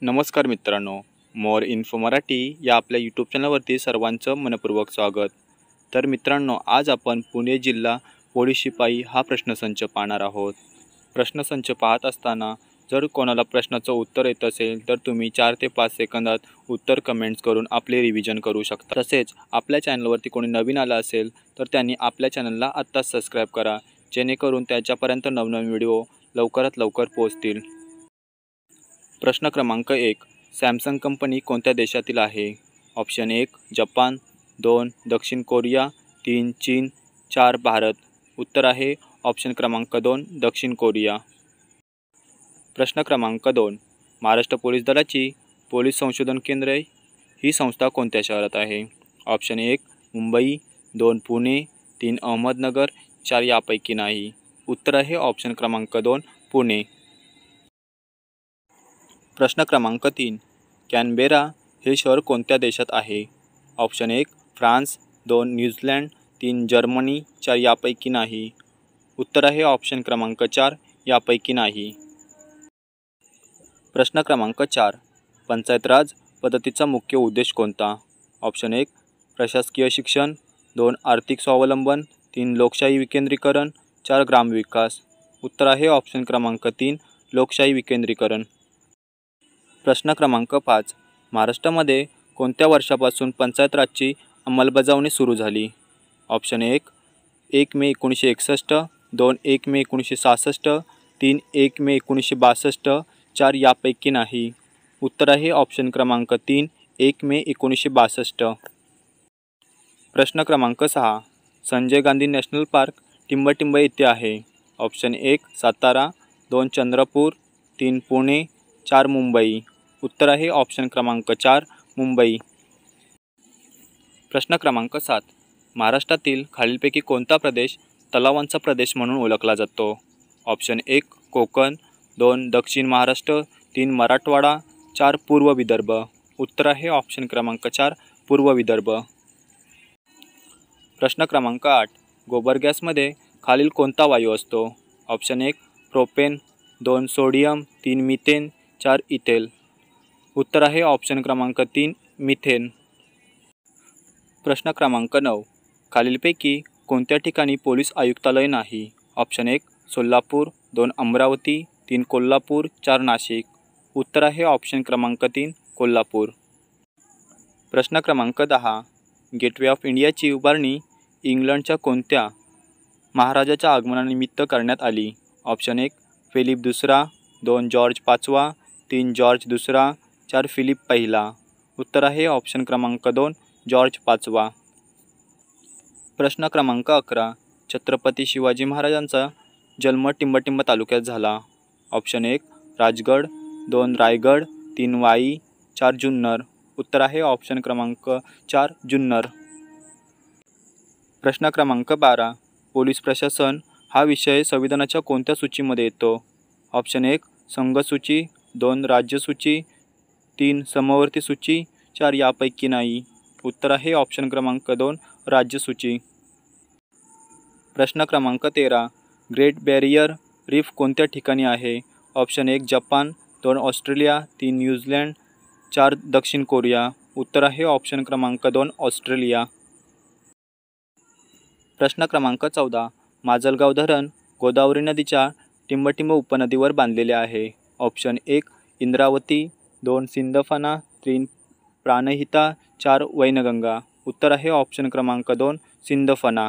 नमस्कार मित्रांनो, मोर इन्फो मराठी या आपल्या यूट्यूब चॅनलवरती सर्वांचं मनपूर्वक स्वागत। तर मित्रांनो, आज आपण पुणे जिल्हा पोलीस शिपाई हा प्रश्नसंच पाहणार आहोत। प्रश्नसंच पाहत असताना जर कोणाला प्रश्नाचं उत्तर येत असेल तर तुम्ही 4 ते 5 सेकंदात उत्तर कमेंट्स करून आपले रिव्हिजन करू शकता। तसेच आपल्या चॅनलवरती कोणी नवीन आला असेल तर त्यांनी आपल्या चॅनलला आत्ताच सबस्क्राईब करा, जेणेकरून त्याच्यापर्यंत नवनवीन व्हिडिओ लवकरात लवकर पोहोचतील। प्रश्न क्रमांक 1, सॅमसंग कंपनी कोणत्या देशातील आहे? ऑप्शन 1 जपान, 2 दक्षिण कोरिया, 3 चीन, 4 भारत। उत्तर आहे ऑप्शन क्रमांक 2 दक्षिण कोरिया। प्रश्न क्रमांक 2, महाराष्ट्र पोलीस दलाची पोलीस संशोधन केंद्रे ही संस्था कोणत्या शहरात आहे? ऑप्शन 1 मुंबई, 2 पुणे, 3 अहमदनगर, 4 यापैकी नाही। उत्तर आहे ऑप्शन क्रमांक 2 पुणे। प्रश्न क्रमांक 3, कॅनबेरा हे शहर कोणत्या देशात आहे? ऑप्शन 1 फ्रान्स, 2 न्यूझीलंड, 3 जर्मनी, 4 यापैकी नाही। उत्तर आहे ऑप्शन क्रमांक 4 यापैकी नाही। प्रश्न क्रमांक 4, पंचायत राज पद्धतीचा मुख्य उद्देश कोणता? ऑप्शन 1 प्रशासकीय शिक्षण, 2 आर्थिक स्वावलंबन, 3 लोकशाही विकेंद्रीकरण, 4 ग्रामविकास। उत्तर आहे ऑप्शन क्रमांक 3 लोकशाही विकेंद्रीकरण। प्रश्न क्रमांक 5, महाराष्ट्रामध्ये कोणत्या वर्षापासून पंचायत राजची अंमलबजावणी सुरू झाली? ऑप्शन 1 मे 1961, 2 मे 1966, 3 मे 1962, 4 यापैकी नाही। उत्तर आहे ऑप्शन क्रमांक 3 मे 1962। प्रश्न क्रमांक 6, संजय गांधी नॅशनल पार्क टिंबटिंब येथे आहे। ऑप्शन 1 सातारा, 2 चंद्रपूर, 3 पुणे, 4 मुंबई। उत्तर आहे ऑप्शन क्रमांक 4 मुंबई। प्रश्न क्रमांक 7, महाराष्ट्रातील खालीलपैकी कोणता प्रदेश तलावांचा प्रदेश म्हणून ओळखला जातो? ऑप्शन 1 कोकण, 2 दक्षिण महाराष्ट्र, 3 मराठवाडा, 4 पूर्व विदर्भ। उत्तर आहे ऑप्शन क्रमांक 4 पूर्व विदर्भ। प्रश्न क्रमांक 8, गोबर गॅसमध्ये खालील कोणता वायू असतो? Option 1 propane, 2 sodium, 3 methane, 4 ethyl. उत्तर आहे ऑप्शन क्रमांक 3 मिथेन। प्रश्न क्रमांक 9, खालीलपैकी कोणत्या ठिकाणी पोलीस आयुक्तालय नाही? ऑप्शन 1 सोलापूर, 2 अमरावती, 3 कोल्हापूर, 4 नाशिक। उत्तर आहे ऑप्शन क्रमांक 3 कोल्हापूर। प्रश्न क्रमांक 10, गेटवे ऑफ इंडियाची उभारणी इंग्लंडच्या कोणत्या महाराजाच्या आगमनानिमित्त करण्यात आली? ऑप्शन 1 फिलिप दुसरा, 2 जॉर्ज पाचवा, 3 जॉर्ज दुसरा, 4 फिलिप पहिला। उत्तर आहे ऑप्शन क्रमांक 2 जॉर्ज पाचवा। प्रश्न क्रमांक 11, छत्रपती शिवाजी महाराजांचा जन्म टिंबटिंब तालुक्यात झाला। ऑप्शन 1 राजगड, 2 रायगड, 3 वाई, 4 जुन्नर। उत्तर आहे ऑप्शन क्रमांक 4 जुन्नर। प्रश्न क्रमांक 12, पोलीस प्रशासन हा विषय संविधानाच्या कोणत्या सूचीमध्ये येतो? ऑप्शन 1 संघ सूची, 2 राज्य सूची, 3 समवर्ती सूची, 4 यापैकी नाही। उत्तर आहे ऑप्शन क्रमांक 2 राज्य सूची। प्रश्न क्रमांक 13, ग्रेट बॅरियर रीफ कोणत्या ठिकाणी आहे? ऑप्शन 1 जपान, 2 ऑस्ट्रेलिया, 3 न्यूझीलंड, 4 दक्षिण कोरिया। उत्तर आहे ऑप्शन क्रमांक 2 ऑस्ट्रेलिया। प्रश्न क्रमांक 14, माजलगाव धरण गोदावरी नदीच्या टिंबटिंब उपनदीवर बांधलेले आहे। ऑप्शन 1 इंद्रावती, 2 सिंदफणा, 3 प्राणहिता, 4 वैनगंगा। उत्तर आहे ऑप्शन क्रमांक 2 सिंदफणा।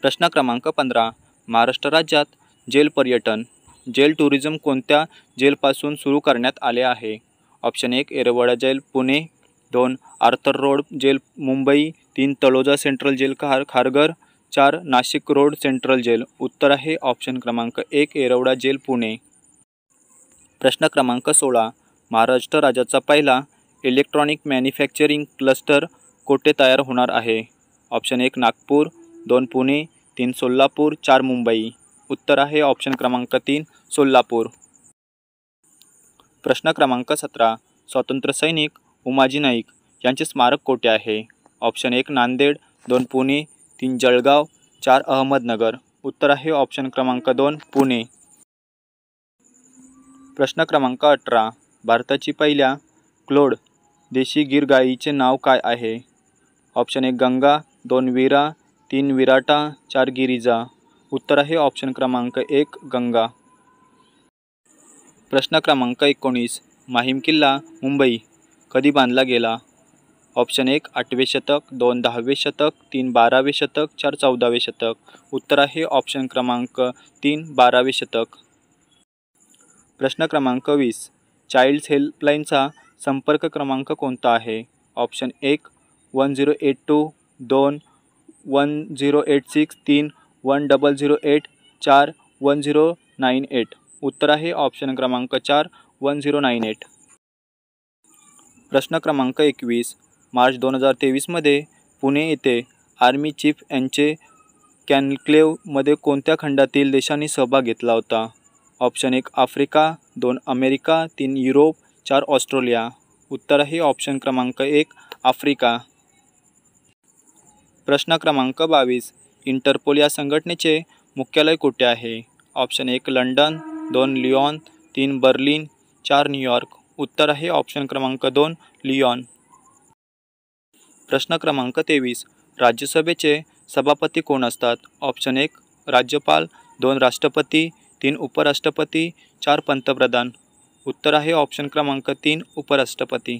प्रश्न क्रमांक 15, महाराष्ट्र राज्यात जेल पर्यटन जेल टुरिझम कोणत्या जेलपासून सुरू करण्यात आले आहे? Option 1 Yerwada jail Pune, 2 Arthur road jail Mumbai, 3 Taloja central jail Kharghar, 4 Nashik road central jail. उत्तर आहे ऑप्शन क्रमांक 1 येरवडा जेल पुणे। प्रश्न क्रमांक 16, महाराष्ट्र राज्याचा पहिला इलेक्ट्रॉनिक मॅन्युफॅक्चरिंग क्लस्टर कोठे तयार होणार आहे? ऑप्शन 1 नागपूर, 2 पुणे, 3 सोलापूर, 4 मुंबई। उत्तर आहे ऑप्शन क्रमांक 3 सोलापूर। प्रश्न क्रमांक 17, स्वातंत्र्य सैनिक उमाजी नाईक यांचे स्मारक कोठे आहे? ऑप्शन 1 नांदेड, 2 पुणे, 3 जळगाव, 4 अहमदनगर। उत्तर आहे ऑप्शन क्रमांक 2 पुणे। प्रश्न क्रमांक 18. भारताची पहिल्या क्लोड देशी गीर गाईचे नाव काय आहे? ऑप्शन 1 गंगा, 2 वीरा, 3 विराटा, 4 गिरिजा. उत्तर आहे ऑप्शन क्रमांक 1 गंगा. प्रश्न क्रमांक 19. माहीम किल्ला मुंबई कधी बांधला गेला? ऑप्शन 1 8वे शतक, 2 10वे शतक, 3 12वे शतक, 4 14वे शतक. उत्तर आहे ऑप्शन क्रमांक 3 12वे शतक. प्रश्न क्रमांक 20. चाइल्ड्स हेल्पलाईनचा संपर्क क्रमांक कोणता आहे? ऑप्शन 1 1082, 2 1086, 3 1008, 4 1098. उत्तर आहे ऑप्शन क्रमांक 4 1098. प्रश्न क्रमांक 21. मार्च 2023 मध्ये पुणे येथे आर्मी चीफ यांचे कॉन्क्लेव्हमध्ये कोणत्या खंडातील देशांनी सहभाग घेतला होता? Option 1 Africa, 2 America, 3 Europe, 4 Australia. उत्तर आहे ऑप्शन क्रमांक 1 आफ्रिका. प्रश्न क्रमांक 22. इंटरपोल या संघटनेचे मुख्यालय कुठे आहे? Option 1 London, 2 Lyon, 3 Berlin, 4 New York. उत्तर आहे ऑप्शन क्रमांक 2 लिओन. प्रश्न क्रमांक 23. राज्यसभेचे सभापती कोण असतात? ऑप्शन 1 राज्यपाल, 2 राष्ट्रपती, 3 उपराष्ट्रपती, 4 पंतप्रधान. उत्तर आहे ऑप्शन क्रमांक 3 उपराष्ट्रपती.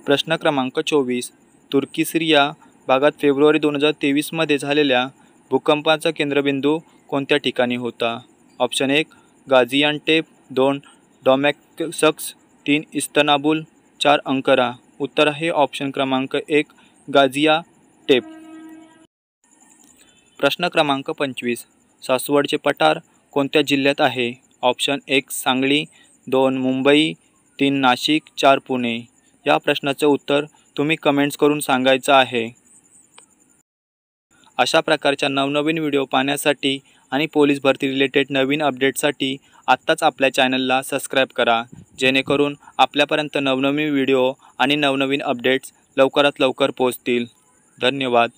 प्रश्न क्रमांक 24. तुर्की सिरिया भागात फेब्रुवारी 2023 मध्ये झालेल्या भूकंपाचा केंद्रबिंदू कोणत्या ठिकाणी होता? Option 1 गाझियान्टेप, 2 डॅमॅस्कस, 3 इस्तनाबुल, 4 Ankara. उत्तर आहे ऑप्शन क्रमांक 1 गाझियान्टेप. प्रश्न क्रमांक 25. सासवडचे पठार कोणत्या जिल्ह्यात आहे? ऑप्शन 1 सांगली, 2 मुंबई, 3 नाशिक, 4 पुणे. या प्रश्नाचं उत्तर तुम्ही कमेंट्स करून सांगायचं आहे. अशा प्रकारच्या नवनवीन व्हिडिओ पाहण्यासाठी आणि पोलीस भरती रिलेटेड नवीन अपडेट्ससाठी आत्ताच आपल्या चॅनलला सबस्क्राईब करा, जेणेकरून आपल्यापर्यंत नवनवीन व्हिडिओ आणि नवनवीन अपडेट्स लवकरात लवकर पोहोचतील. धन्यवाद.